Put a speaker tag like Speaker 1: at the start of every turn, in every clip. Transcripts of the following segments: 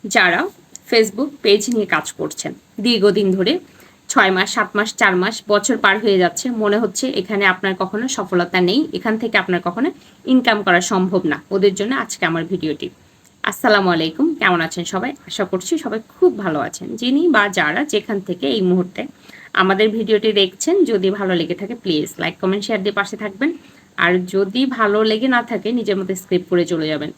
Speaker 1: যারা Facebook page নিয়ে কাজ করছেন দীর্ঘদিন ধরে 6 মাস 7 মাস 4 মাস বছর পার হয়ে যাচ্ছে, মনে হচ্ছে এখানে আপনার কখনো সফলতা নেই, এখান থেকে আপনার কখনো ইনকাম করা সম্ভব না, ওদের জন্য আজকে আমার ভিডিওটি। আসসালামু আলাইকুম, কেমন আছেন সবাই? আশা করছি সবাই খুব ভালো আছেন। যিনি বা যারা যেখান থেকে এই মুহূর্তে আমাদের ভিডিওটি দেখছেন, যদি ভালো লেগে থাকে প্লিজ লাইক কমেন্ট শেয়ার দিয়ে পাশে থাকবেন। আর যদি ভালো লেগে না থাকে নিজের মতো স্ক্রিপ্ট করে চলে যাবেন।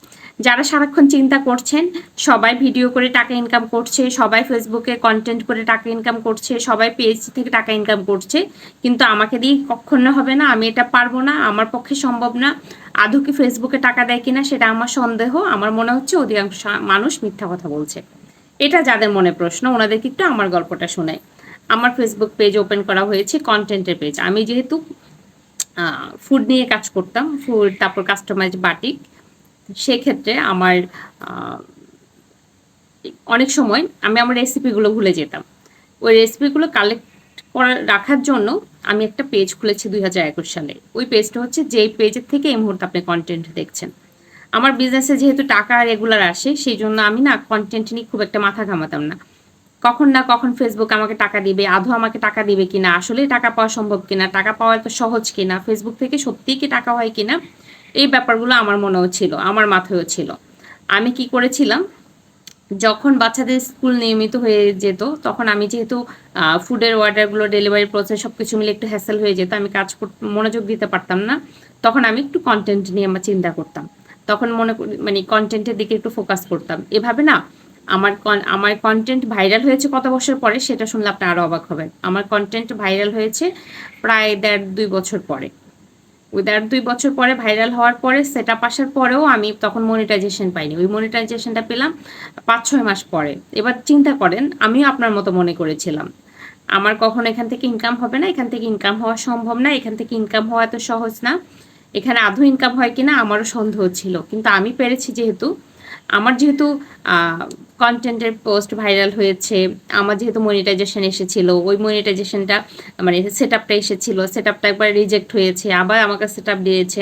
Speaker 1: যারা সারাক্ষণ চিন্তা করছেন সবাই ভিডিও করে টাকা ইনকাম করছে, সবাই ফেসবুকে কন্টেন্ট করে টাকা ইনকাম করছে, সবাই পেজ থেকে টাকা ইনকাম করছে, কিন্তু আমাকে দিয়ে কখনো হবে না, আমি এটা পারবো না, আমার পক্ষে সম্ভব না, আদৌ কি ফেসবুকে টাকা দেয় কিনা সেটা আমার সন্দেহ, আমার মনে হচ্ছে অধিকাংশ মানুষ মিথ্যা কথা বলছে। এটা যাদের মনে প্রশ্ন ওনাদেরকে একটু আমার গল্পটা শোনাই। আমার ফেসবুক পেজ ওপেন করা হয়েছে কন্টেন্টের পেজ। আমি যেহেতু ফুড নিয়ে কাজ করতাম, ফুড তারপর কাস্টমাইজ বাটিক, সেক্ষেত্রে আমার অনেক সময় আমি আমার রেসিপিগুলো ভুলে যেতাম। ওই রেসিপিগুলো কালেক্ট রাখার জন্য আমি একটা পেজ খুলেছি 2021 সালে। ওই পেজটা হচ্ছে যেই পেজের থেকে এই মুহূর্তে আপনি কন্টেন্ট দেখছেন। আমার বিজনেসে যেহেতু টাকা রেগুলার আসে, সেই জন্য আমি না কন্টেন্ট নিয়ে খুব একটা মাথা ঘামাতাম না। কখন না কখন ফেসবুক আমাকে টাকা দিবে, আদৌ আমাকে টাকা দিবে কিনা, আসলেই টাকা পাওয়া সম্ভব কিনা, টাকা পাওয়া এত সহজ কিনা, ফেসবুক থেকে সত্যিই কি টাকা হয় কিনা, এই ব্যাপারগুলো আমার মনেও ছিল, আমার মাথায়ও ছিল। আমি কি করেছিলাম, যখন বাচ্চাদের স্কুল নিয়মিত হয়ে যেত তখন আমি যেহেতু ফুডের অর্ডারগুলো ডেলিভারি প্রসেস সব কিছু মিলে একটু হ্যাসেল হয়ে যেত, আমি কাজ মনোযোগ দিতে পারতাম না, তখন আমি একটু কন্টেন্ট নিয়ে আমার চিন্তা করতাম, তখন মানে কন্টেন্টের দিকে একটু ফোকাস করতাম। এভাবে না আমার কন্টেন্ট ভাইরাল হয়েছে কত বছর পরে সেটা শুনলে আপনি আরও অবাক হবেন। আমার কন্টেন্ট ভাইরাল হয়েছে প্রায় 1.5-2 বছর পরে। ওই 1.5-2 বছর পরে ভাইরাল হওয়ার পরে সেট আপ আসার পরেও আমি তখন মনিটাইজেশন পাইনি। ওই মনিটাইজেশনটা পেলাম 5-6 মাস পরে। এবার চিন্তা করেন, আমিও আপনার মতো মনে করেছিলাম আমার কখনো এখান থেকে ইনকাম হবে না, এখান থেকে ইনকাম হওয়া সম্ভব না, এখান থেকে ইনকাম হওয়া এত সহজ না, এখানে আদৌ ইনকাম হয় কিনা আমারও সন্দেহ ছিল। কিন্তু আমি পেরেছি যেহেতু আমার যেহেতু কন্টেন্টের পোস্ট ভাইরাল হয়েছে, আমার যেহেতু মনিটাইজেশন এসেছিল, ওই মনিটাইজেশনটা মানে সেট আপটা এসেছিল, সেট আপটা একবার রিজেক্ট হয়েছে, আবার আমাকে সেট আপ দিয়েছে,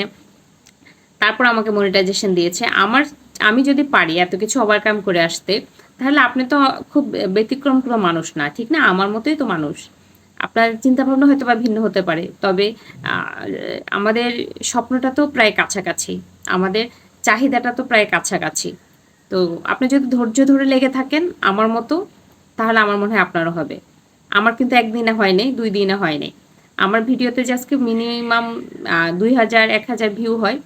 Speaker 1: তারপর আমাকে মনিটাইজেশন দিয়েছে। আমি যদি পারি এত কিছু ওভারকাম করে আসতে, তাহলে আপনি তো খুব ব্যতিক্রম কোনো মানুষ না, ঠিক না? আমার মতোই তো মানুষ। আপনার চিন্তাভাবনা হয়তো বা ভিন্ন হতে পারে, তবে আমাদের স্বপ্নটা তো প্রায় কাছাকাছি, আমাদের চাহিদাটা তো প্রায় কাছাকাছি। তো আপনি যদি ধৈর্য ধরে লেগে থাকেন আমার মতো, তাহলে আমার মনে হয় আপনারও হবে। আমার কিন্তু একদিনে হয়নি, 2 দিনে হয়নি। আমার ভিডিওতে যে আজকে মিনিমাম 2000-1000 ভিউ হয়,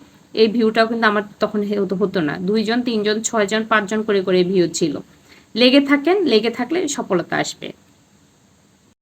Speaker 1: এই ভিউটাও কিন্তু আমার তখন হতো না। 2 জন 3 জন 6 জন 5 জন করে ভিউ ছিল। লেগে থাকেন, লেগে থাকলে সফলতা আসবে।